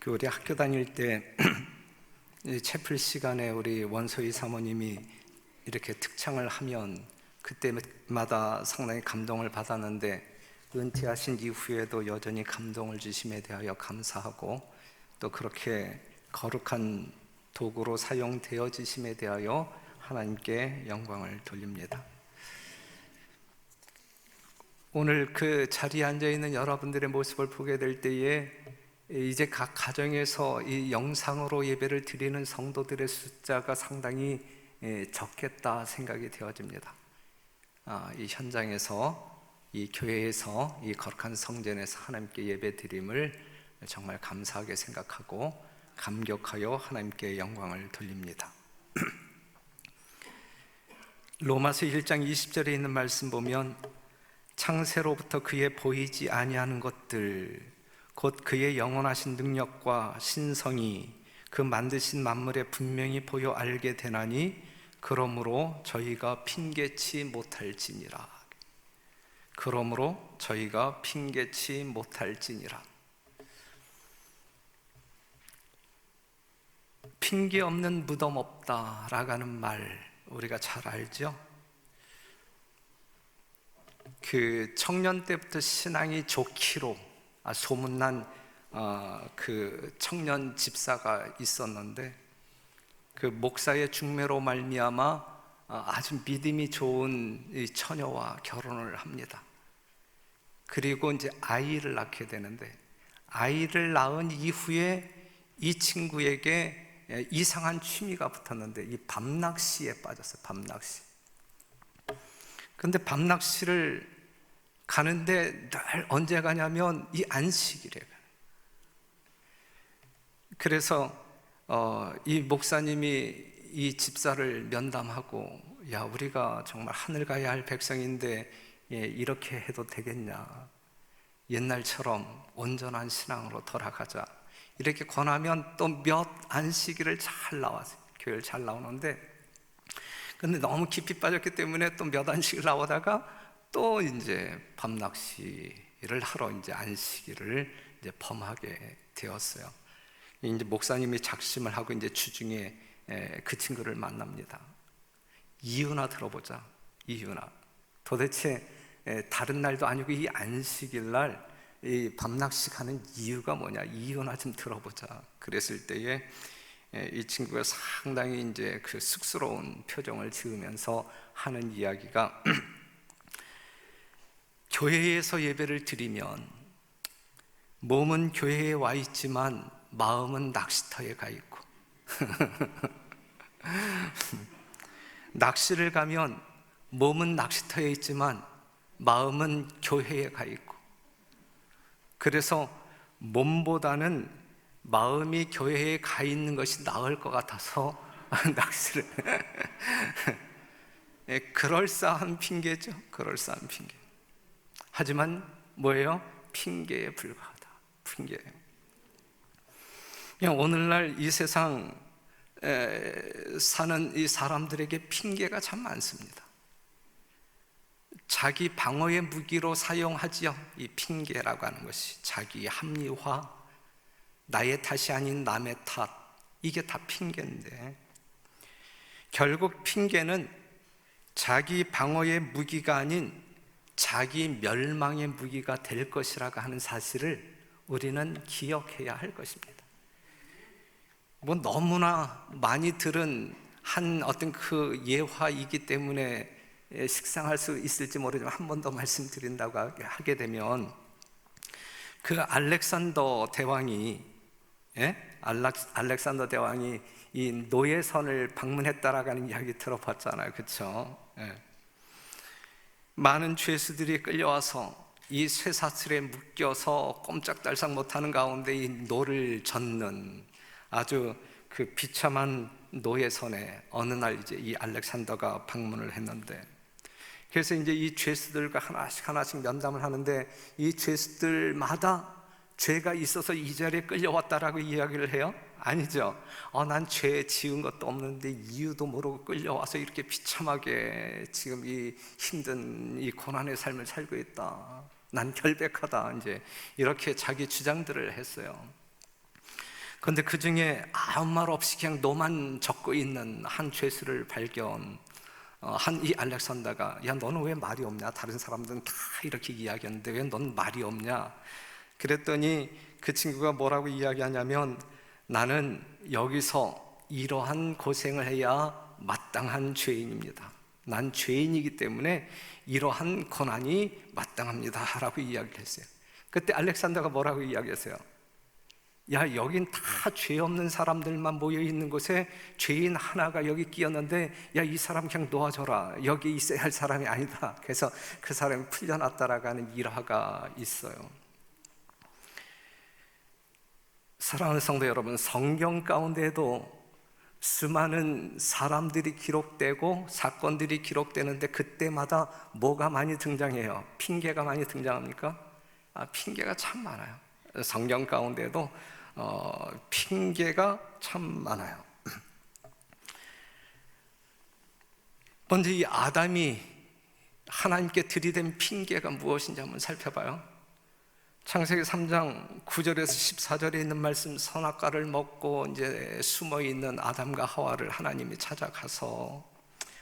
우리 학교 다닐 때 이 채플 시간에 우리 원소희 사모님이 이렇게 특창을 하면 그때마다 상당히 감동을 받았는데, 은퇴하신 이후에도 여전히 감동을 주심에 대하여 감사하고, 또 그렇게 거룩한 도구로 사용되어지심에 대하여 하나님께 영광을 돌립니다. 오늘 그 자리에 앉아있는 여러분들의 모습을 보게 될 때에 이제 각 가정에서 이 영상으로 예배를 드리는 성도들의 숫자가 상당히 적겠다 생각이 되어집니다. 이 현장에서, 이 교회에서, 이 거룩한 성전에서 하나님께 예배 드림을 정말 감사하게 생각하고 감격하여 하나님께 영광을 돌립니다. 로마서 1장 20절에 있는 말씀 보면, 창세로부터 그의 보이지 아니하는 것들 곧 그의 영원하신 능력과 신성이 그 만드신 만물에 분명히 보여 알게 되나니 그러므로 저희가 핑계치 못할지니라. 그러므로 저희가 핑계치 못할지니라. 핑계 없는 무덤 없다라고 하는 말 우리가 잘 알죠? 그 청년 때부터 신앙이 좋기로 소문난 그 청년 집사가 있었는데, 그 목사의 중매로 말미암아 아주 믿음이 좋은 이 처녀와 결혼을 합니다. 그리고 이제 아이를 낳게 되는데, 아이를 낳은 이후에 이 친구에게 이상한 취미가 붙었는데, 이 밤낚시에 빠졌어요. 밤낚시. 근데 밤낚시를 가는데 늘 언제 가냐면 이 안식일에 가요. 그래서 이 목사님이 이 집사를 면담하고, 야, 우리가 정말 하늘 가야 할 백성인데 이렇게 해도 되겠냐, 옛날처럼 온전한 신앙으로 돌아가자, 이렇게 권하면 또 몇 안식일을 잘 나와서 교회를 잘 나오는데, 근데 너무 깊이 빠졌기 때문에 또 몇 안식일 나오다가 또 이제 밤낚시를 하러 이제 안식일을 이제 범하게 되었어요. 이제 목사님이 작심을 하고 이제 주중에 그 친구를 만납니다. 이유나 들어보자. 이유나. 도대체 다른 날도 아니고 이 안식일 날 이 밤낚시 가는 이유가 뭐냐? 이유나 좀 들어보자. 그랬을 때에 이 친구가 상당히 이제 그 쑥스러운 표정을 지으면서 하는 이야기가 교회에서 예배를 드리면 몸은 교회에 와 있지만 마음은 낚시터에 가 있고 낚시를 가면 몸은 낚시터에 있지만 마음은 교회에 가 있고, 그래서 몸보다는 마음이 교회에 가 있는 것이 나을 것 같아서 낚시를 그럴싸한 핑계죠. 그럴싸한 핑계. 하지만 뭐예요? 핑계에 불과하다. 핑계예요. 그냥 오늘날 이 세상 사는 이 사람들에게 핑계가 참 많습니다. 자기 방어의 무기로 사용하지요. 이 핑계라고 하는 것이 자기 합리화, 나의 탓이 아닌 남의 탓, 이게 다 핑계인데, 결국 핑계는 자기 방어의 무기가 아닌 자기 멸망의 무기가 될 것이라고 하는 사실을 우리는 기억해야 할 것입니다. 뭐 너무나 많이 들은 한 어떤 그 예화이기 때문에 식상할 수 있을지 모르지만 한 번 더 말씀드린다고 하게 되면, 그 알렉산더 대왕이 알렉산더 대왕이 이 노예선을 방문했다라고 하는 이야기 들어봤잖아요. 그렇죠? 많은 죄수들이 끌려와서 이 쇠사슬에 묶여서 꼼짝달싹 못하는 가운데 이 노를 젓는 아주 그 비참한 노예선에 어느 날 이제 이 알렉산더가 방문을 했는데, 그래서 이제 이 죄수들과 하나씩 면담을 하는데, 이 죄수들마다 죄가 있어서 이 자리에 끌려왔다라고 이야기를 해요? 아니죠. 난 죄 지은 것도 없는데 이유도 모르고 끌려와서 이렇게 비참하게 지금 이 힘든 이 고난의 삶을 살고 있다, 난 결백하다, 이제 이렇게 자기 주장들을 했어요. 그런데 그 중에 아무 말 없이 그냥 노만 적고 있는 한 죄수를 한 이 알렉산더가, 야 너는 왜 말이 없냐? 다른 사람들은 다 이렇게 이야기하는데 왜 넌 말이 없냐? 그랬더니 그 친구가 뭐라고 이야기하냐면, 나는 여기서 이러한 고생을 해야 마땅한 죄인입니다. 난 죄인이기 때문에 이러한 고난이 마땅합니다 라고 이야기를 했어요. 그때 알렉산더가 뭐라고 이야기했어요? 야, 여긴 다 죄 없는 사람들만 모여 있는 곳에 죄인 하나가 여기 끼었는데, 야, 이 사람 그냥 놓아줘라. 여기 있어야 할 사람이 아니다. 그래서 그 사람이 풀려났다라고 하는 일화가 있어요. 사랑하는 성도 여러분, 성경 가운데에도 수많은 사람들이 기록되고 사건들이 기록되는데 그때마다 뭐가 많이 등장해요? 핑계가 많이 등장합니까? 핑계가 참 많아요. 성경 가운데도 핑계가 참 많아요. 먼저 이 아담이 하나님께 들이댄 핑계가 무엇인지 한번 살펴봐요. 창세기 3장 9절에서 14절에 있는 말씀, 선악과를 먹고 이제 숨어 있는 아담과 하와를 하나님이 찾아가서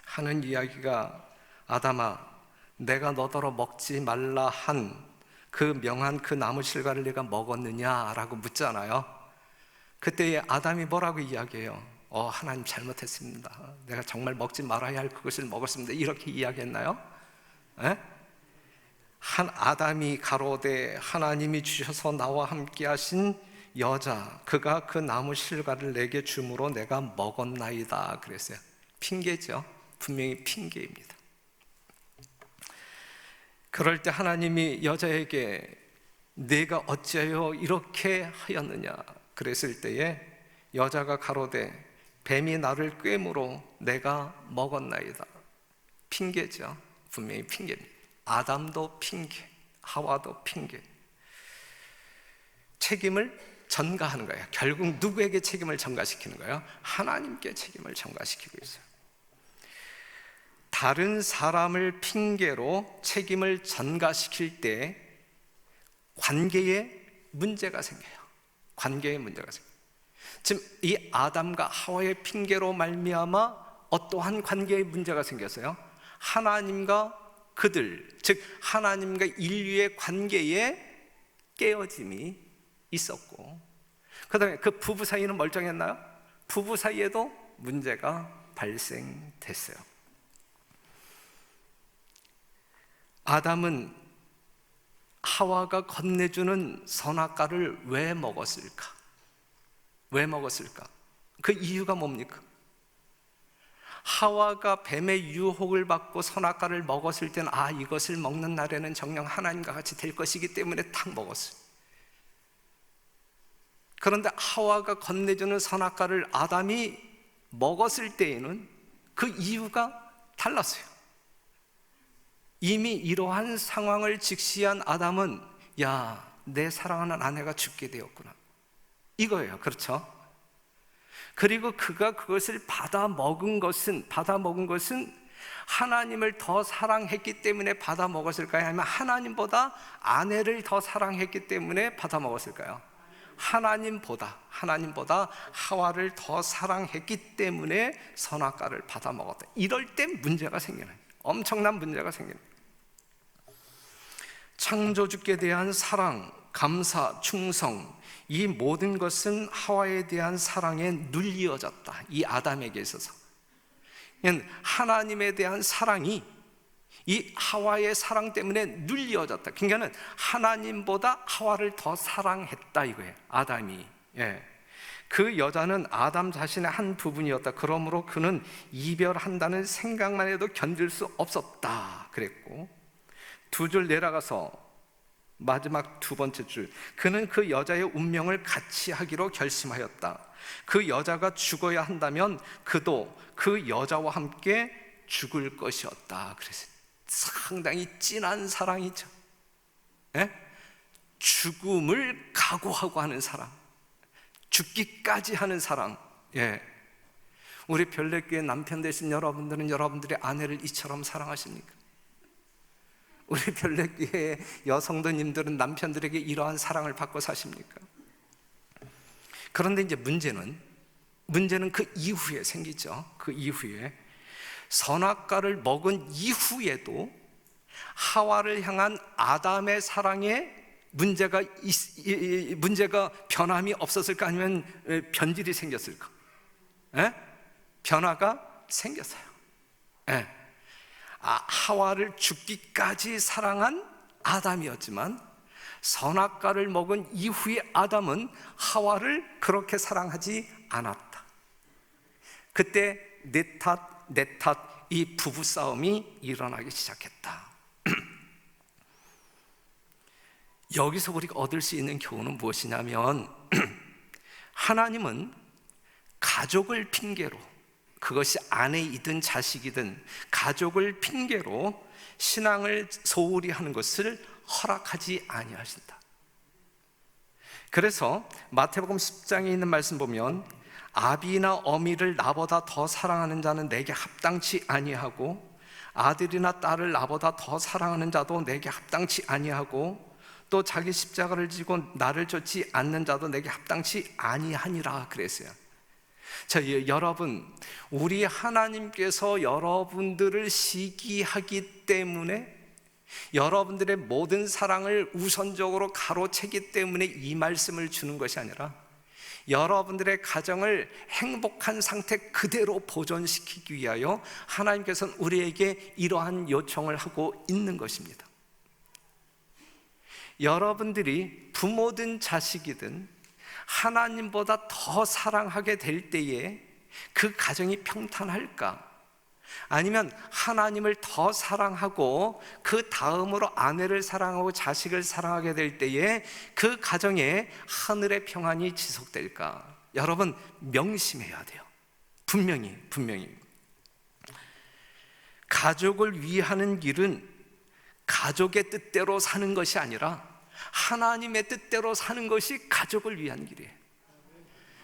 하는 이야기가, 아담아, 내가 너더러 먹지 말라 한 그 명한 그 나무 실과를 네가 먹었느냐라고 묻잖아요. 그때 아담이 뭐라고 이야기해요? 하나님 잘못했습니다. 내가 정말 먹지 말아야 할 그것을 먹었습니다. 이렇게 이야기했나요? 에? 한 아담이 가로되 하나님이 주셔서 나와 함께 하신 여자, 그가 그 나무 실과를 내게 주므로 내가 먹었나이다 그랬어요. 핑계죠. 분명히 핑계입니다. 그럴 때 하나님이 여자에게 내가 어찌하여 이렇게 하였느냐 그랬을 때에 여자가 가로되 뱀이 나를 꿰므로 내가 먹었나이다. 핑계죠. 분명히 핑계입니다. 아담도 핑계, 하와도 핑계. 책임을 전가하는 거예요. 결국 누구에게 책임을 전가시키는 거예요? 하나님께 책임을 전가시키고 있어요. 다른 사람을 핑계로 책임을 전가시킬 때 관계에 문제가 생겨요. 관계에 문제가 생겨요. 지금 이 아담과 하와의 핑계로 말미암아 어떠한 관계에 문제가 생겼어요? 하나님과 그들, 즉 하나님과 인류의 관계에 깨어짐이 있었고, 그 다음에 그 부부 사이는 멀쩡했나요? 부부 사이에도 문제가 발생됐어요. 아담은 하와가 건네주는 선악과를 왜 먹었을까? 왜 먹었을까? 그 이유가 뭡니까? 하와가 뱀의 유혹을 받고 선악과를 먹었을 때는 이것을 먹는 날에는 정녕 하나님과 같이 될 것이기 때문에 탁 먹었어요. 그런데 하와가 건네주는 선악과를 아담이 먹었을 때에는 그 이유가 달랐어요. 이미 이러한 상황을 직시한 아담은, 야, 내 사랑하는 아내가 죽게 되었구나, 이거예요. 그렇죠? 그리고 그가 그것을 받아 먹은 것은 하나님을 더 사랑했기 때문에 받아 먹었을까요? 아니면 하나님보다 아내를 더 사랑했기 때문에 받아 먹었을까요? 하나님보다 하와를 더 사랑했기 때문에 선악과를 받아 먹었다. 이럴 때 문제가 생기는, 엄청난 문제가 생깁니다. 창조주께 대한 사랑, 감사, 충성, 이 모든 것은 하와에 대한 사랑에 눌리어졌다. 이 아담에게 있어서 하나님에 대한 사랑이 이 하와의 사랑 때문에 눌리어졌다. 그러니까 하나님보다 하와를 더 사랑했다 이거예요. 아담이. 그 여자는 아담 자신의 한 부분이었다. 그러므로 그는 이별한다는 생각만 해도 견딜 수 없었다 그랬고, 두 줄 내려가서 마지막 두 번째 줄, 그는 그 여자의 운명을 같이 하기로 결심하였다. 그 여자가 죽어야 한다면 그도 그 여자와 함께 죽을 것이었다. 그래서 상당히 진한 사랑이죠. 죽음을 각오하고 하는 사랑, 죽기까지 하는 사랑. 우리 별내교회 남편 되신 여러분들은 여러분들의 아내를 이처럼 사랑하십니까? 우리 별내교회 여성도님들은 남편들에게 이러한 사랑을 받고 사십니까? 그런데 이제 문제는 그 이후에 생기죠. 그 이후에 선악과를 먹은 이후에도 하와를 향한 아담의 사랑에 문제가 변함이 없었을까? 아니면 변질이 생겼을까? 변화가 생겼어요. 하와를 죽기까지 사랑한 아담이었지만 선악과를 먹은 이후의 아담은 하와를 그렇게 사랑하지 않았다. 그때 내 탓 이 부부싸움이 일어나기 시작했다. 여기서 우리가 얻을 수 있는 교훈은 무엇이냐면 하나님은 가족을 핑계로, 그것이 아내이든 자식이든 가족을 핑계로 신앙을 소홀히 하는 것을 허락하지 아니하신다. 그래서 마태복음 10장에 있는 말씀 보면 아비나 어미를 나보다 더 사랑하는 자는 내게 합당치 아니하고 아들이나 딸을 나보다 더 사랑하는 자도 내게 합당치 아니하고 또 자기 십자가를 지고 나를 쫓지 않는 자도 내게 합당치 아니하니라 그랬어요. 자, 여러분, 우리 하나님께서 여러분들을 시기하기 때문에, 여러분들의 모든 사랑을 우선적으로 가로채기 때문에 이 말씀을 주는 것이 아니라 여러분들의 가정을 행복한 상태 그대로 보존시키기 위하여 하나님께서는 우리에게 이러한 요청을 하고 있는 것입니다. 여러분들이 부모든 자식이든 하나님보다 더 사랑하게 될 때에 그 가정이 평탄할까? 아니면 하나님을 더 사랑하고 그 다음으로 아내를 사랑하고 자식을 사랑하게 될 때에 그 가정에 하늘의 평안이 지속될까? 여러분, 명심해야 돼요. 분명히 가족을 위하는 길은 가족의 뜻대로 사는 것이 아니라 하나님의 뜻대로 사는 것이 가족을 위한 길이에요.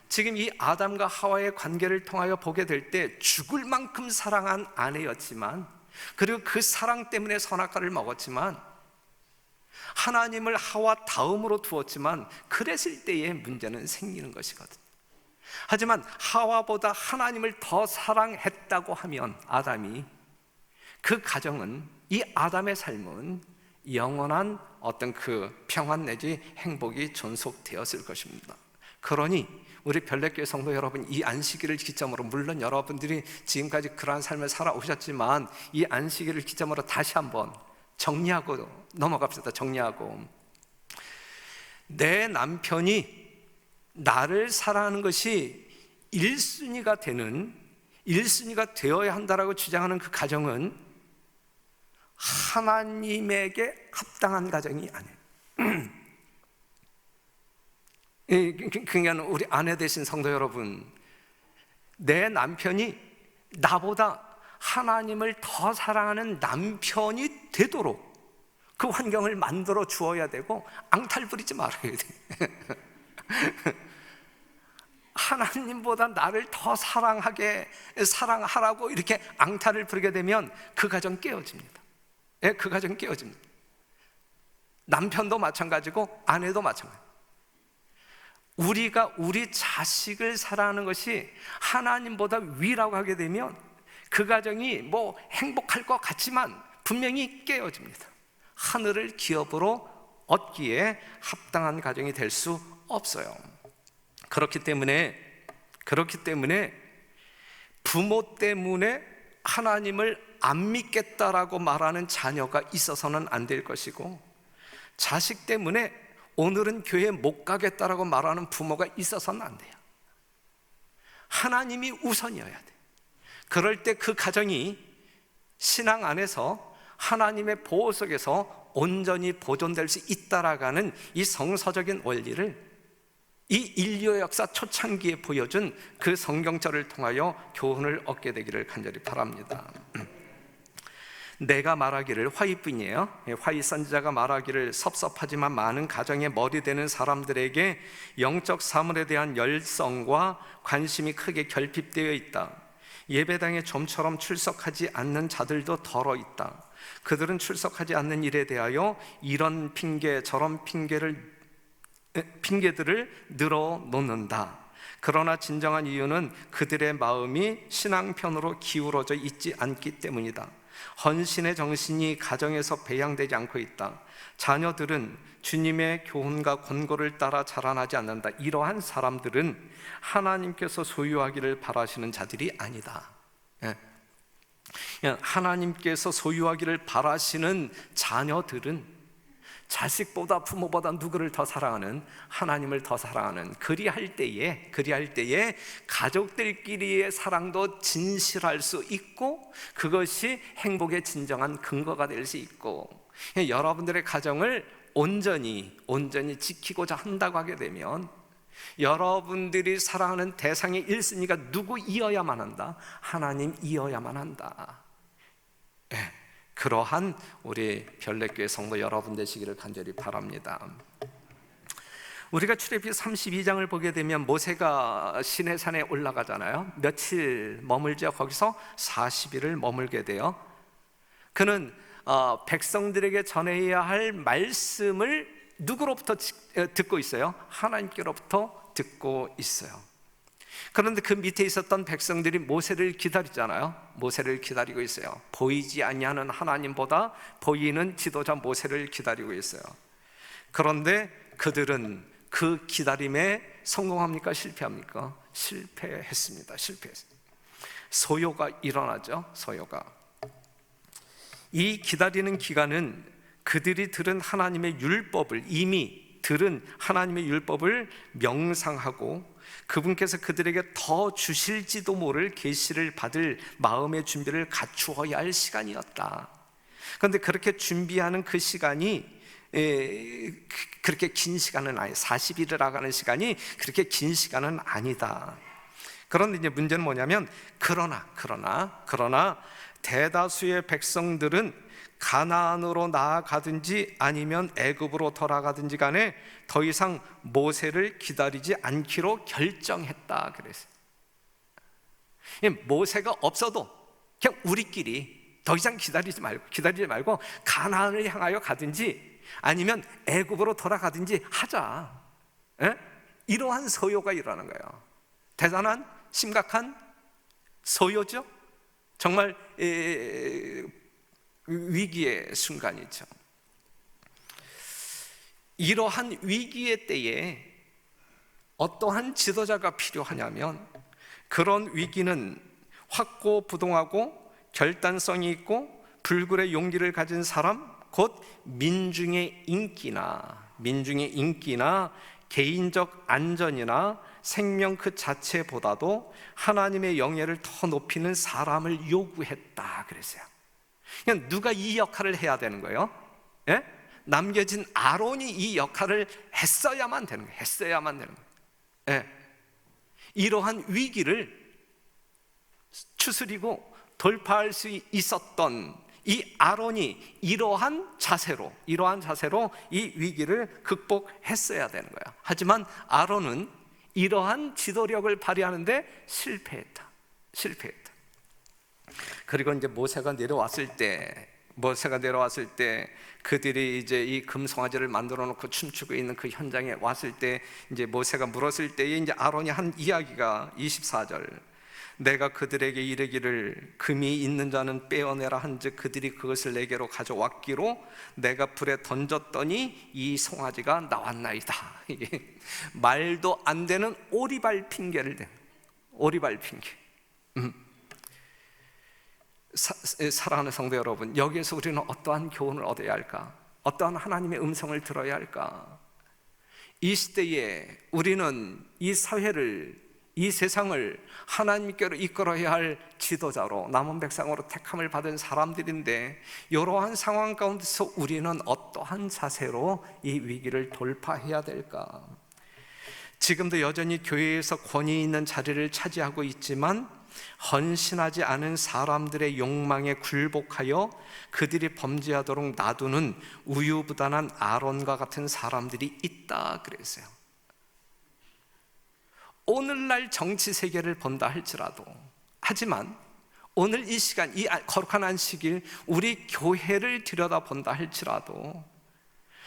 지금 이 아담과 하와의 관계를 통하여 보게 될 때 죽을 만큼 사랑한 아내였지만, 그리고 그 사랑 때문에 선악과를 먹었지만, 하나님을 하와 다음으로 두었지만, 그랬을 때의 문제는 생기는 것이거든요. 하지만 하와보다 하나님을 더 사랑했다고 하면 아담이, 그 가정은, 이 아담의 삶은 영원한 어떤 그 평안 내지 행복이 존속되었을 것입니다. 그러니 우리 별내교회 성도 여러분, 이 안식일을 기점으로, 물론 여러분들이 지금까지 그러한 삶을 살아오셨지만 이 안식일을 기점으로 다시 한번 정리하고 넘어갑시다. 정리하고, 내 남편이 나를 사랑하는 것이 1순위가 되어야 한다라고 주장하는 그 가정은 하나님에게 합당한 가정이 아니에요. 그러니까 우리 아내 되신 성도 여러분, 내 남편이 나보다 하나님을 더 사랑하는 남편이 되도록 그 환경을 만들어 주어야 되고, 앙탈 부리지 말아야 돼. 하나님보다 나를 더 사랑하라고 이렇게 앙탈을 부리게 되면 그 가정 깨어집니다. 그 가정 깨어집니다. 남편도 마찬가지고 아내도 마찬가지고. 우리가 우리 자식을 사랑하는 것이 하나님보다 위라고 하게 되면 그 가정이 뭐 행복할 것 같지만 분명히 깨어집니다. 하늘을 기업으로 얻기에 합당한 가정이 될 수 없어요. 그렇기 때문에 부모 때문에 하나님을 안 믿겠다라고 말하는 자녀가 있어서는 안 될 것이고, 자식 때문에 오늘은 교회 못 가겠다라고 말하는 부모가 있어서는 안 돼요. 하나님이 우선이어야 돼. 그럴 때 그 가정이 신앙 안에서 하나님의 보호 속에서 온전히 보존될 수 있다라는 이 성서적인 원리를 이 인류 역사 초창기에 보여준 그 성경절을 통하여 교훈을 얻게 되기를 간절히 바랍니다. 내가 말하기를, 화이뿐이에요. 화이 선지자가 말하기를, 섭섭하지만 많은 가정의 머리 되는 사람들에게 영적 사물에 대한 열성과 관심이 크게 결핍되어 있다. 예배당에 좀처럼 출석하지 않는 자들도 덜어 있다. 그들은 출석하지 않는 일에 대하여 이런 핑계 저런 핑계를 핑계들을 늘어놓는다. 그러나 진정한 이유는 그들의 마음이 신앙편으로 기울어져 있지 않기 때문이다. 헌신의 정신이 가정에서 배양되지 않고 있다. 자녀들은 주님의 교훈과 권고를 따라 자라나지 않는다. 이러한 사람들은 하나님께서 소유하기를 바라시는 자들이 아니다. 하나님께서 소유하기를 바라시는 자녀들은 자식보다 부모보다 누구를 더 사랑하는, 하나님을 더 사랑하는, 그리할 때에 가족들끼리의 사랑도 진실할 수 있고 그것이 행복의 진정한 근거가 될 수 있고, 여러분들의 가정을 온전히 지키고자 한다고 하게 되면 여러분들이 사랑하는 대상의 1순위가 누구이어야만 한다? 하나님이어야만 한다. 그러한 우리 별내교회 성도 여러분 되시기를 간절히 바랍니다. 우리가 출애굽기 32장을 보게 되면 모세가 시내산에 올라가잖아요. 며칠 머물죠. 거기서 40일을 머물게 돼요. 그는 백성들에게 전해야 할 말씀을 누구로부터 듣고 있어요? 하나님께로부터 듣고 있어요. 그런데 그 밑에 있었던 백성들이 모세를 기다리잖아요. 모세를 기다리고 있어요. 보이지 아니하는 하나님보다 보이는 지도자 모세를 기다리고 있어요. 그런데 그들은 그 기다림에 성공합니까? 실패합니까? 실패했습니다. 소요가 일어나죠. 소요가. 이 기다리는 기간은 그들이 들은 하나님의 율법을, 이미 들은 하나님의 율법을 명상하고 그분께서 그들에게 더 주실지도 모를 계시를 받을 마음의 준비를 갖추어야 할 시간이었다. 그런데 그렇게 준비하는 그 시간이 그렇게 긴 시간은 아니, 40일이라고 하는 시간이 그렇게 긴 시간은 아니다. 그런데 이제 문제는 뭐냐면 그러나 대다수의 백성들은 가나안으로 나아가든지 아니면 애굽으로 돌아가든지 간에 더 이상 모세를 기다리지 않기로 결정했다 그랬어요. 모세가 없어도 그냥 우리끼리 더 이상 기다리지 말고 가나안을 향하여 가든지 아니면 애굽으로 돌아가든지 하자. 이러한 소요가 일어나는 거예요. 대단한 심각한 소요죠. 정말 위기의 순간이죠. 이러한 위기의 때에 어떠한 지도자가 필요하냐면 그런 위기는 확고부동하고 결단성이 있고 불굴의 용기를 가진 사람, 곧 민중의 인기나 개인적 안전이나 생명 그 자체보다도 하나님의 영예를 더 높이는 사람을 요구했다 그랬어요. 그냥 누가 이 역할을 해야 되는 거예요? 남겨진 아론이 이 역할을 했어야만 되는 거예요. 이러한 위기를 추스리고 돌파할 수 있었던 이 아론이 이러한 자세로 이 위기를 극복했어야 되는 거야. 하지만 아론은 이러한 지도력을 발휘하는데 실패했다. 그리고 이제 모세가 내려왔을 때 그들이 이제 이 금송아지를 만들어 놓고 춤추고 있는 그 현장에 왔을 때 이제 모세가 물었을 때에 이제 아론이 한 이야기가 24절. 내가 그들에게 이르기를 금이 있는 자는 빼어내라 한즉 그들이 그것을 내게로 가져왔기로 내가 불에 던졌더니 이 송아지가 나왔나이다. 이게 말도 안 되는 오리발 핑계를 대. 오리발 핑계. 사랑하는 성도 여러분, 여기에서 우리는 어떠한 교훈을 얻어야 할까? 어떠한 하나님의 음성을 들어야 할까? 이 시대에 우리는 이 사회를, 이 세상을 하나님께로 이끌어야 할 지도자로, 남은 백성으로 택함을 받은 사람들인데 이러한 상황 가운데서 우리는 어떠한 자세로 이 위기를 돌파해야 될까? 지금도 여전히 교회에서 권위 있는 자리를 차지하고 있지만 헌신하지 않은 사람들의 욕망에 굴복하여 그들이 범죄하도록 놔두는 우유부단한 아론과 같은 사람들이 있다 그랬어요. 오늘날 정치 세계를 본다 할지라도, 하지만 오늘 이 시간, 이 거룩한 안식일 우리 교회를 들여다본다 할지라도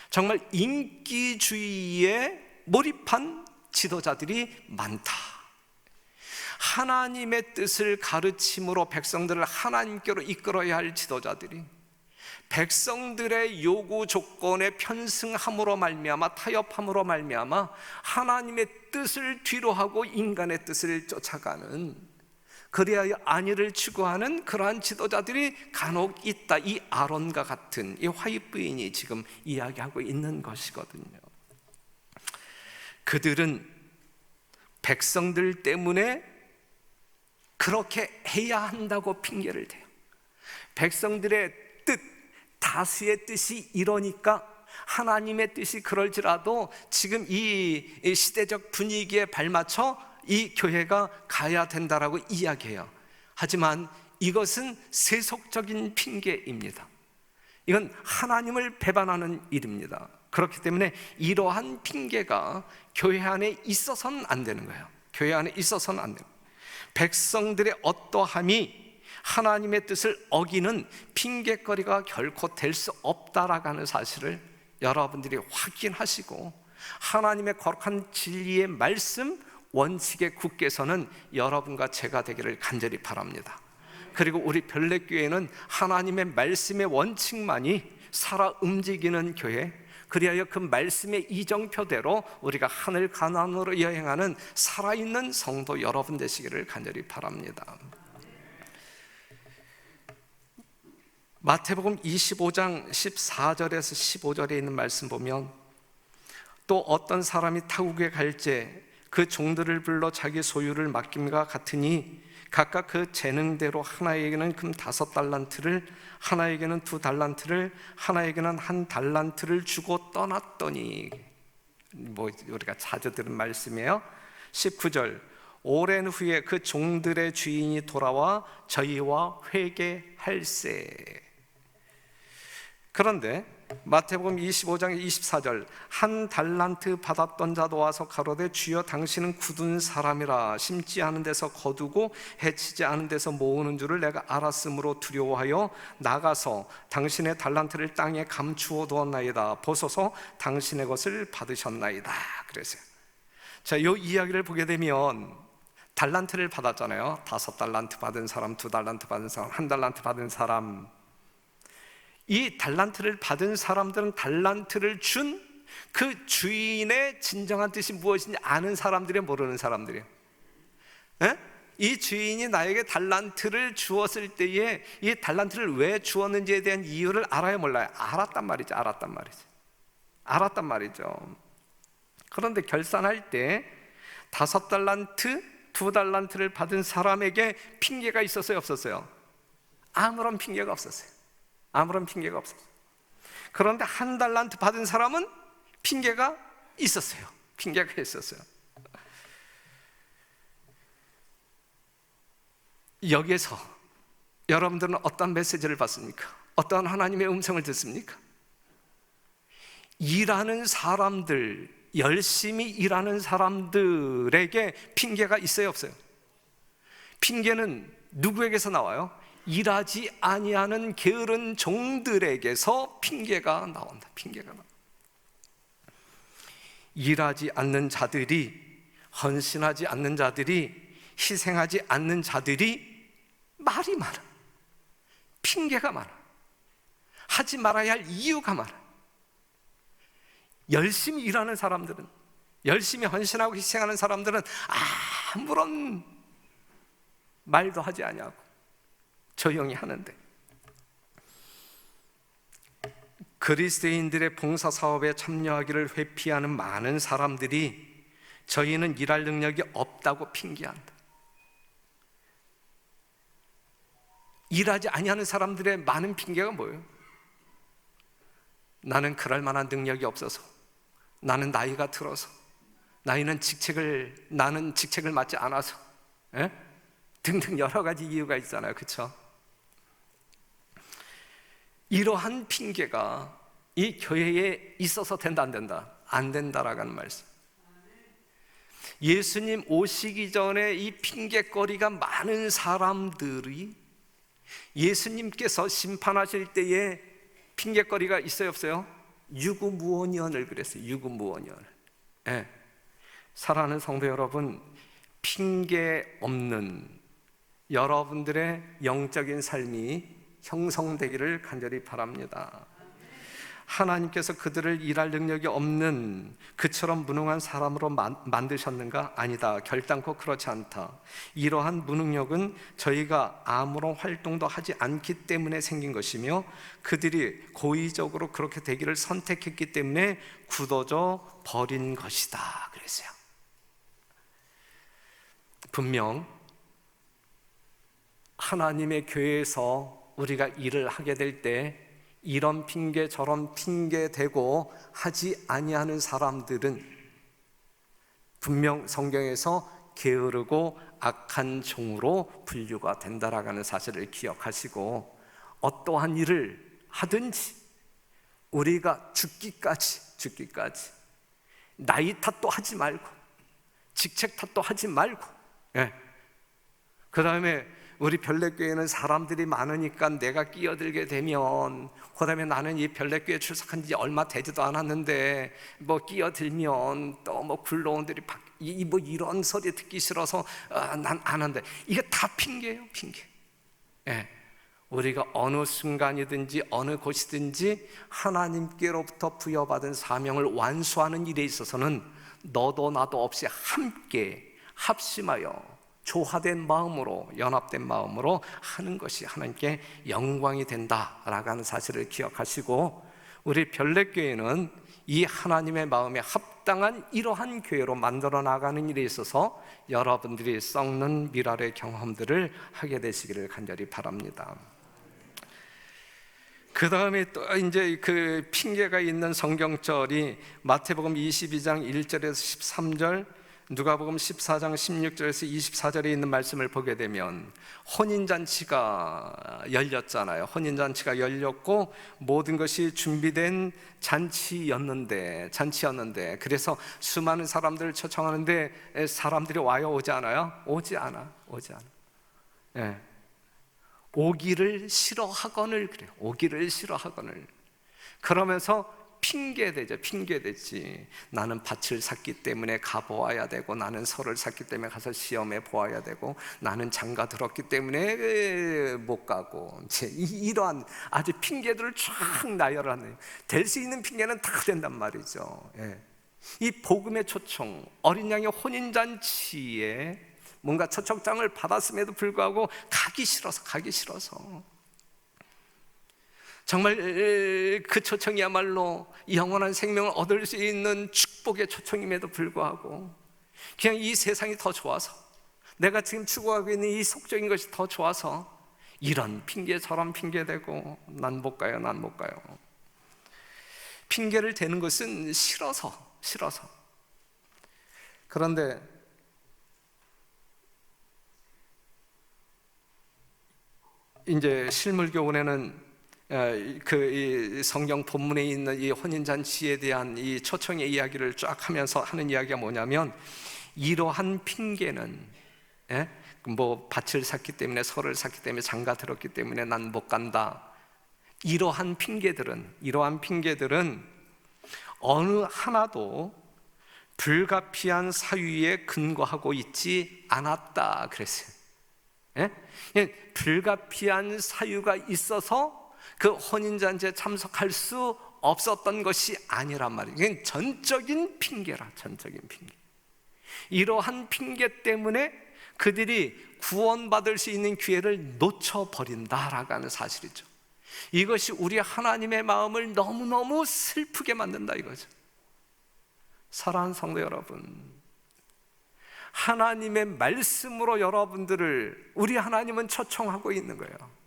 정말 인기주의에 몰입한 지도자들이 많다. 하나님의 뜻을 가르침으로 백성들을 하나님께로 이끌어야 할 지도자들이 백성들의 요구 조건에 편승함으로 말미암아, 타협함으로 말미암아 하나님의 뜻을 뒤로하고 인간의 뜻을 쫓아가는, 그리하여 안위를 추구하는 그러한 지도자들이 간혹 있다. 이 아론과 같은 이 화입 부인이 지금 이야기하고 있는 것이거든요. 그들은 백성들 때문에 그렇게 해야 한다고 핑계를 대요. 백성들의 뜻, 다수의 뜻이 이러니까 하나님의 뜻이 그럴지라도 지금 이 시대적 분위기에 발맞춰 이 교회가 가야 된다라고 이야기해요. 하지만 이것은 세속적인 핑계입니다. 이건 하나님을 배반하는 일입니다. 그렇기 때문에 이러한 핑계가 교회 안에 있어서는 안 되는 거예요. 교회 안에 있어서는 안 돼요. 백성들의 어떠함이 하나님의 뜻을 어기는 핑계거리가 결코 될 수 없다라는 사실을 여러분들이 확인하시고 하나님의 거룩한 진리의 말씀 원칙에 굳게 서는 여러분과 제가 되기를 간절히 바랍니다. 그리고 우리 별내교회는 하나님의 말씀의 원칙만이 살아 움직이는 교회, 그리하여 그 말씀의 이정표대로 우리가 하늘 가나안으로 여행하는 살아있는 성도 여러분 되시기를 간절히 바랍니다. 마태복음 25장 14절에서 15절에 있는 말씀 보면, 또 어떤 사람이 타국에 갈제 그 종들을 불러 자기 소유를 맡김과 같으니 각각 그 재능대로 하나에게는 금 5달란트를, 하나에게는 2달란트를, 하나에게는 1달란트를 주고 떠났더니, 우리가 자주 들은 말씀이에요. 19절, 오랜 후에 그 종들의 주인이 돌아와 저희와 회개할세. 그런데 마태복음 25장 24절, 1달란트 받았던 자도 와서 가로되 주여 당신은 굳은 사람이라 심지 않은 데서 거두고 해치지 않은 데서 모으는 줄을 내가 알았으므로 두려워하여 나가서 당신의 달란트를 땅에 감추어 두었나이다. 보소서 당신의 것을 받으셨나이다. 그랬어요. 자, 이 이야기를 보게 되면 달란트를 받았잖아요. 5달란트 받은 사람, 2달란트 받은 사람, 1달란트 받은 사람. 이 달란트를 받은 사람들은 달란트를 준 그 주인의 진정한 뜻이 무엇인지 아는 사람들이에요, 모르는 사람들이에요? 이 주인이 나에게 달란트를 주었을 때에 이 달란트를 왜 주었는지에 대한 이유를 알아요, 몰라요? 알았단 말이죠. 알았단 말이죠. 그런데 결산할 때 5달란트, 2달란트를 받은 사람에게 핑계가 있었어요, 없었어요? 아무런 핑계가 없었어요. 그런데 1달란트 받은 사람은 핑계가 있었어요. 여기에서 여러분들은 어떤 메시지를 받습니까? 어떤 하나님의 음성을 듣습니까? 일하는 사람들, 열심히 일하는 사람들에게 핑계가 있어요, 없어요? 핑계는 누구에게서 나와요? 일하지 아니하는 게으른 종들에게서 핑계가 나온다. 일하지 않는 자들이, 헌신하지 않는 자들이, 희생하지 않는 자들이 말이 많아. 핑계가 많아. 하지 말아야 할 이유가 많아. 열심히 일하는 사람들은, 열심히 헌신하고 희생하는 사람들은 아무런 말도 하지 아니하고 조용히 하는데, 그리스도인들의 봉사사업에 참여하기를 회피하는 많은 사람들이 저희는 일할 능력이 없다고 핑계한다. 일하지 아니하는 사람들의 많은 핑계가 뭐예요? 나는 그럴 만한 능력이 없어서, 나는 나이가 들어서, 나는 직책을 맡지 않아서, 등등 여러 가지 이유가 있잖아요. 그렇죠? 이러한 핑계가 이 교회에 있어서 된다, 안 된다? 안 된다라는 말씀. 예수님 오시기 전에 이 핑계거리가 많은 사람들이 예수님께서 심판하실 때에 핑계거리가 있어요, 없어요? 유구무원연을 그랬어요. 유구무원연을. 사랑하는 성도 여러분, 핑계 없는 여러분들의 영적인 삶이 형성되기를 간절히 바랍니다. 하나님께서 그들을 일할 능력이 없는 그처럼 무능한 사람으로 만드셨는가? 아니다. 결단코 그렇지 않다. 이러한 무능력은 저희가 아무런 활동도 하지 않기 때문에 생긴 것이며 그들이 고의적으로 그렇게 되기를 선택했기 때문에 굳어져 버린 것이다 그랬어요. 분명 하나님의 교회에서 우리가 일을 하게 될 때 이런 핑계 저런 핑계 대고 하지 아니하는 사람들은 분명 성경에서 게으르고 악한 종으로 분류가 된다라는 사실을 기억하시고, 어떠한 일을 하든지 우리가 죽기까지 나이 탓도 하지 말고 직책 탓도 하지 말고, 그 다음에 우리 별내교회는 사람들이 많으니까 내가 끼어들게 되면, 그 다음에 나는 이 별내교회 출석한 지 얼마 되지도 않았는데 뭐 끼어들면 또 뭐 굴러온들이 뭐 이런 소리 듣기 싫어서 난 안 한다. 이게 다 핑계예요, 핑계. 우리가 어느 순간이든지 어느 곳이든지 하나님께로부터 부여받은 사명을 완수하는 일에 있어서는 너도 나도 없이 함께 합심하여 조화된 마음으로, 연합된 마음으로 하는 것이 하나님께 영광이 된다라고 하는 사실을 기억하시고, 우리 별내교회는 이 하나님의 마음에 합당한 이러한 교회로 만들어 나가는 일에 있어서 여러분들이 썩는 미랄의 경험들을 하게 되시기를 간절히 바랍니다. 그 다음에 또 이제 그 핑계가 있는 성경절이 마태복음 22장 1절에서 13절, 누가복음 14장 16절에서 24절에 있는 말씀을 보게 되면 혼인잔치가 열렸잖아요. 혼인잔치가 열렸고 모든 것이 준비된 잔치였는데 그래서 수많은 사람들을 초청하는데 사람들이 와요, 오지 않아요? 오지 않아. 오기를 싫어하거늘 그래요. 오기를 싫어하거늘. 그러면서 핑계대지. 나는 밭을 샀기 때문에 가보아야 되고, 나는 설을 샀기 때문에 가서 시험해 보아야 되고, 나는 장가 들었기 때문에 못 가고, 이러한 아주 핑계들을 쫙 나열하네요. 될 수 있는 핑계는 다 된단 말이죠. 이 복음의 초청, 어린 양의 혼인잔치에 뭔가 초청장을 받았음에도 불구하고 가기 싫어서 정말 그 초청이야말로 영원한 생명을 얻을 수 있는 축복의 초청임에도 불구하고 그냥 이 세상이 더 좋아서, 내가 지금 추구하고 있는 이 속적인 것이 더 좋아서 이런 핑계 저런 핑계 대고 난 못 가요. 핑계를 대는 것은 싫어서. 그런데 이제 실물교훈에는 이 성경 본문에 있는 이 혼인잔치에 대한 이 초청의 이야기를 쫙 하면서 하는 이야기가 뭐냐면, 이러한 핑계는 뭐 밭을 샀기 때문에, 설을 샀기 때문에, 장가 들었기 때문에 난 못 간다, 이러한 핑계들은 어느 하나도 불가피한 사유에 근거하고 있지 않았다 그랬어요. 불가피한 사유가 있어서 그 혼인잔치에 참석할 수 없었던 것이 아니란 말이에요. 그냥 전적인 핑계라, 전적인 핑계. 이러한 핑계 때문에 그들이 구원받을 수 있는 기회를 놓쳐버린다라고 하는 사실이죠. 이것이 우리 하나님의 마음을 너무너무 슬프게 만든다 이거죠. 사랑하는 성도 여러분, 하나님의 말씀으로 여러분들을 우리 하나님은 초청하고 있는 거예요.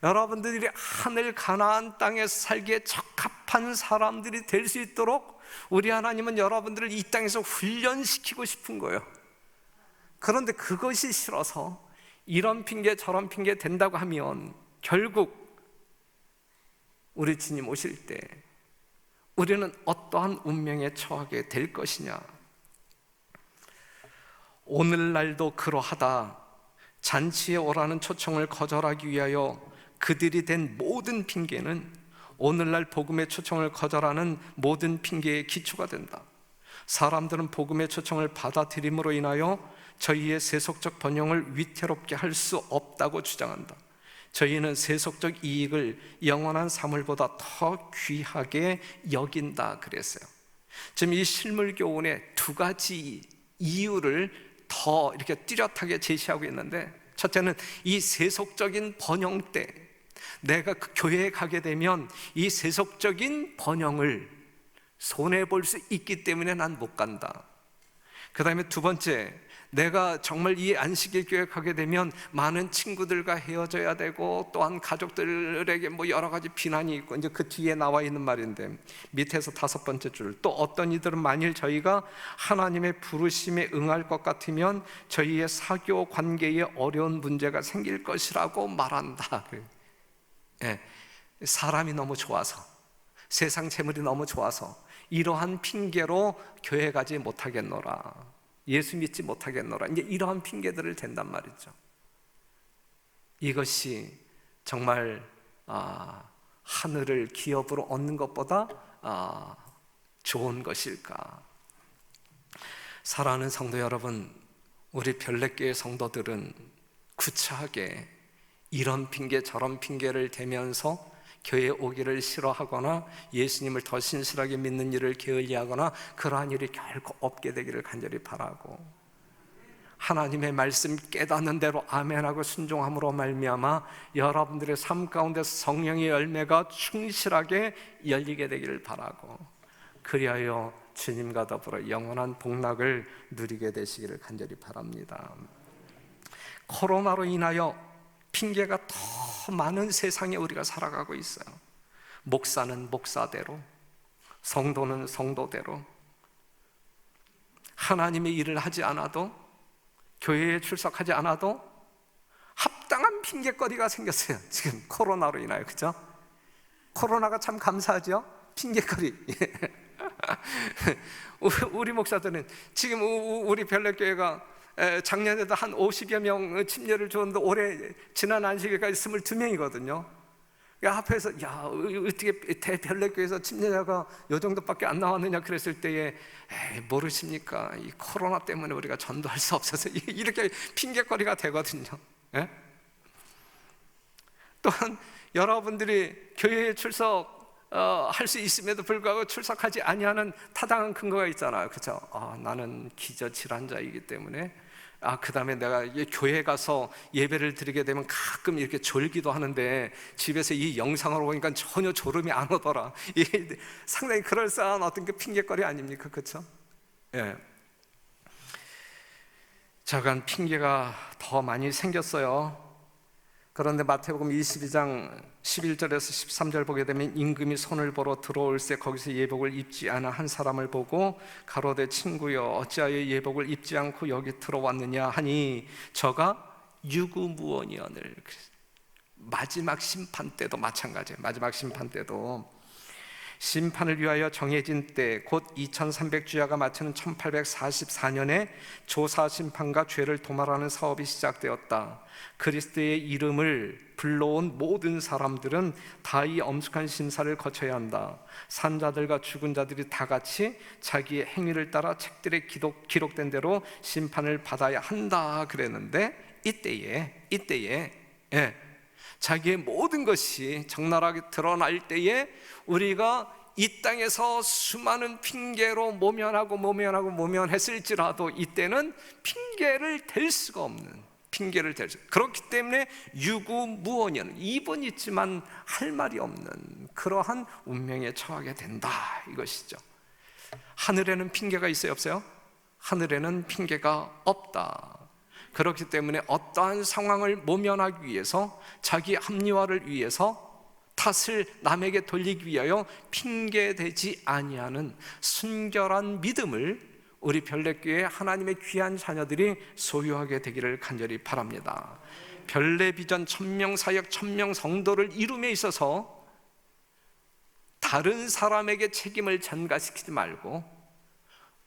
여러분들이 하늘 가나안 땅에서 살기에 적합한 사람들이 될 수 있도록 우리 하나님은 여러분들을 이 땅에서 훈련시키고 싶은 거예요. 그런데 그것이 싫어서 이런 핑계 저런 핑계 된다고 하면 결국 우리 주님 오실 때 우리는 어떠한 운명에 처하게 될 것이냐. 오늘날도 그러하다. 잔치에 오라는 초청을 거절하기 위하여 그들이 댄 모든 핑계는 오늘날 복음의 초청을 거절하는 모든 핑계의 기초가 된다. 사람들은 복음의 초청을 받아들임으로 인하여 저희의 세속적 번영을 위태롭게 할 수 없다고 주장한다. 저희는 세속적 이익을 영원한 사물보다 더 귀하게 여긴다 그랬어요. 지금 이 실물교훈의 두 가지 이유를 더 이렇게 뚜렷하게 제시하고 있는데, 첫째는 이 세속적인 번영 때 내가 그 교회에 가게 되면 이 세속적인 번영을 손해볼 수 있기 때문에 난 못 간다. 그 다음에 두 번째, 내가 정말 이 안식일 교회 가게 되면 많은 친구들과 헤어져야 되고, 또한 가족들에게 뭐 여러 가지 비난이 있고, 이제 그 뒤에 나와 있는 말인데, 밑에서 다섯 번째 줄, 또 어떤 이들은 만일 저희가 하나님의 부르심에 응할 것 같으면 저희의 사교 관계에 어려운 문제가 생길 것이라고 말한다. 예, 사람이 너무 좋아서, 세상 재물이 너무 좋아서 이러한 핑계로 교회 가지 못하겠노라, 예수 믿지 못하겠노라, 이제 이러한 핑계들을 댄단 말이죠. 이것이 정말 하늘을 기업으로 얻는 것보다 좋은 것일까? 사랑하는 성도 여러분, 우리 별내교회 성도들은 구차하게 이런 핑계 저런 핑계를 대면서 교회에 오기를 싫어하거나 예수님을 더 신실하게 믿는 일을 게을리하거나 그러한 일이 결코 없게 되기를 간절히 바라고, 하나님의 말씀 깨닫는 대로 아멘하고 순종함으로 말미암아 여러분들의 삶 가운데서 성령의 열매가 충실하게 열리게 되기를 바라고, 그리하여 주님과 더불어 영원한 복락을 누리게 되시기를 간절히 바랍니다. 코로나로 인하여 핑계가 더 많은 세상에 우리가 살아가고 있어요. 목사는 목사대로, 성도는 성도대로, 하나님의 일을 하지 않아도, 교회에 출석하지 않아도 합당한 핑계거리가 생겼어요. 지금 코로나로 인하여. 그죠? 코로나가 참 감사하죠? 핑계거리. 우리 목사들은 지금 우리 별내교회가 작년에도 한 50여 명 침례를 줬는데 올해 지난 안식일까지 22명이거든요. 앞에서 어떻게 대별내교회에서 침례자가 요 정도밖에 안 나왔느냐 그랬을 때에 모르십니까? 이 코로나 때문에 우리가 전도할 수 없어서 이렇게 핑계거리가 되거든요. 예? 또한 여러분들이 교회에 출석 할 수 있음에도 불구하고 출석하지 아니하는 타당한 근거가 있잖아요. 그렇죠? 나는 기저질환자이기 때문에, 그 다음에 내가 교회 가서 예배를 드리게 되면 가끔 이렇게 졸기도 하는데 집에서 이 영상을 보니까 전혀 졸음이 안 오더라. 상당히 그럴싸한 어떤 그 핑계거리 아닙니까? 그렇죠? 예. 자간 핑계가 더 많이 생겼어요. 그런데 마태복음 22장 11절에서 13절 보게 되면 임금이 손을 보러 들어올새 거기서 예복을 입지 않은 한 사람을 보고 가로되 친구여 어찌하여 예복을 입지 않고 여기 들어왔느냐 하니 저가 유구무원이언을. 마지막 심판 때도 마찬가지예요. 마지막 심판 때도 심판을 위하여 정해진 때 곧 2300주야가 마치는 1844년에 조사심판과 죄를 도말하는 사업이 시작되었다. 그리스도의 이름을 불러온 모든 사람들은 다 이 엄숙한 심사를 거쳐야 한다. 산자들과 죽은 자들이 다 같이 자기의 행위를 따라 책들에 기록된 대로 심판을 받아야 한다 그랬는데, 이때에 자기의 모든 것이 적나라하게 드러날 때에 우리가 이 땅에서 수많은 핑계로 모면했을지라도 이때는 핑계를 댈 수가 없는, 그렇기 때문에 유구무원이라는, 입은 있지만 할 말이 없는 그러한 운명에 처하게 된다 이것이죠. 하늘에는 핑계가 있어요, 없어요? 하늘에는 핑계가 없다. 그렇기 때문에 어떠한 상황을 모면하기 위해서, 자기 합리화를 위해서, 탓을 남에게 돌리기 위하여 핑계대지 아니하는 순결한 믿음을 우리 별내교회 하나님의 귀한 자녀들이 소유하게 되기를 간절히 바랍니다. 별내비전 1000명 사역 1000명 성도를 이룸에 있어서 다른 사람에게 책임을 전가시키지 말고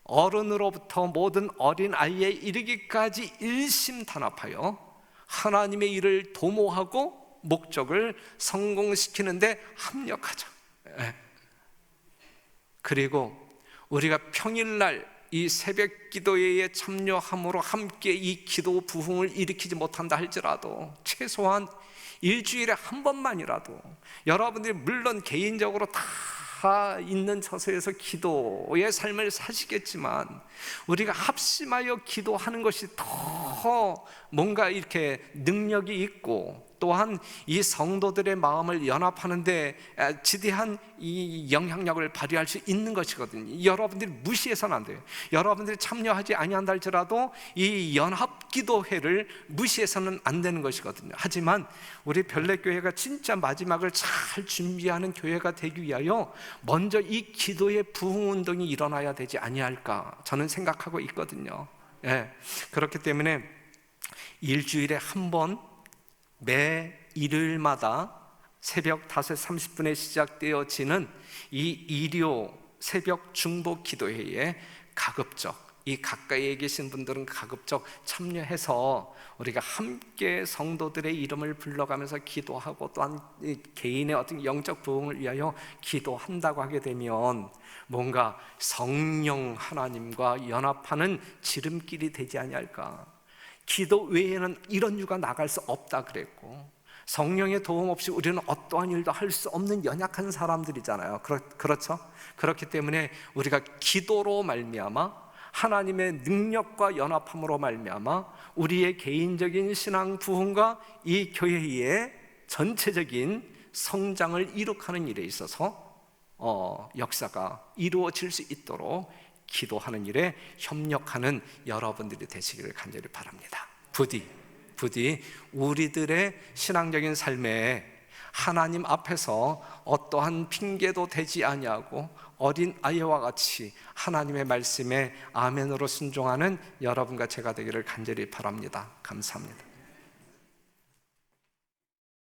어른으로부터 모든 어린 아이에 이르기까지 일심단합하여 하나님의 일을 도모하고 목적을 성공시키는 데 합력하자. 그리고 우리가 평일날 이 새벽 기도회에 참여함으로 함께 이 기도 부흥을 일으키지 못한다 할지라도 최소한 일주일에 한 번만이라도 여러분들이 물론 개인적으로 다 있는 처소에서 기도의 삶을 사시겠지만 우리가 합심하여 기도하는 것이 더 뭔가 이렇게 능력이 있고 또한 이 성도들의 마음을 연합하는 데 지대한 이 영향력을 발휘할 수 있는 것이거든요. 여러분들이 무시해서는 안 돼요. 여러분들이 참여하지 아니한다 할지라도 이 연합기도회를 무시해서는 안 되는 것이거든요. 하지만 우리 별내교회가 진짜 마지막을 잘 준비하는 교회가 되기 위하여 먼저 이 기도의 부흥운동이 일어나야 되지 아니할까 저는 생각하고 있거든요. 그렇기 때문에 일주일에 한 번 매 일요일마다 새벽 5시 30분에 시작되어지는 이 일요 새벽 중보 기도회에 가급적 이 가까이에 계신 분들은 가급적 참여해서 우리가 함께 성도들의 이름을 불러가면서 기도하고 또한 개인의 어떤 영적 부흥을 위하여 기도한다고 하게 되면 뭔가 성령 하나님과 연합하는 지름길이 되지 아니할까. 기도 외에는 이런 유가 나갈 수 없다 그랬고 성령의 도움 없이 우리는 어떠한 일도 할 수 없는 연약한 사람들이잖아요. 그렇죠? 그렇기 때문에 우리가 기도로 말미암아 하나님의 능력과 연합함으로 말미암아 우리의 개인적인 신앙 부흥과 이 교회의 전체적인 성장을 이룩하는 일에 있어서 역사가 이루어질 수 있도록 기도하는 일에 협력하는 여러분들이 되시기를 간절히 바랍니다. 부디 우리들의 신앙적인 삶에 하나님 앞에서 어떠한 핑계도 되지 아니하고 어린 아이와 같이 하나님의 말씀에 아멘으로 순종하는 여러분과 제가 되기를 간절히 바랍니다. 감사합니다.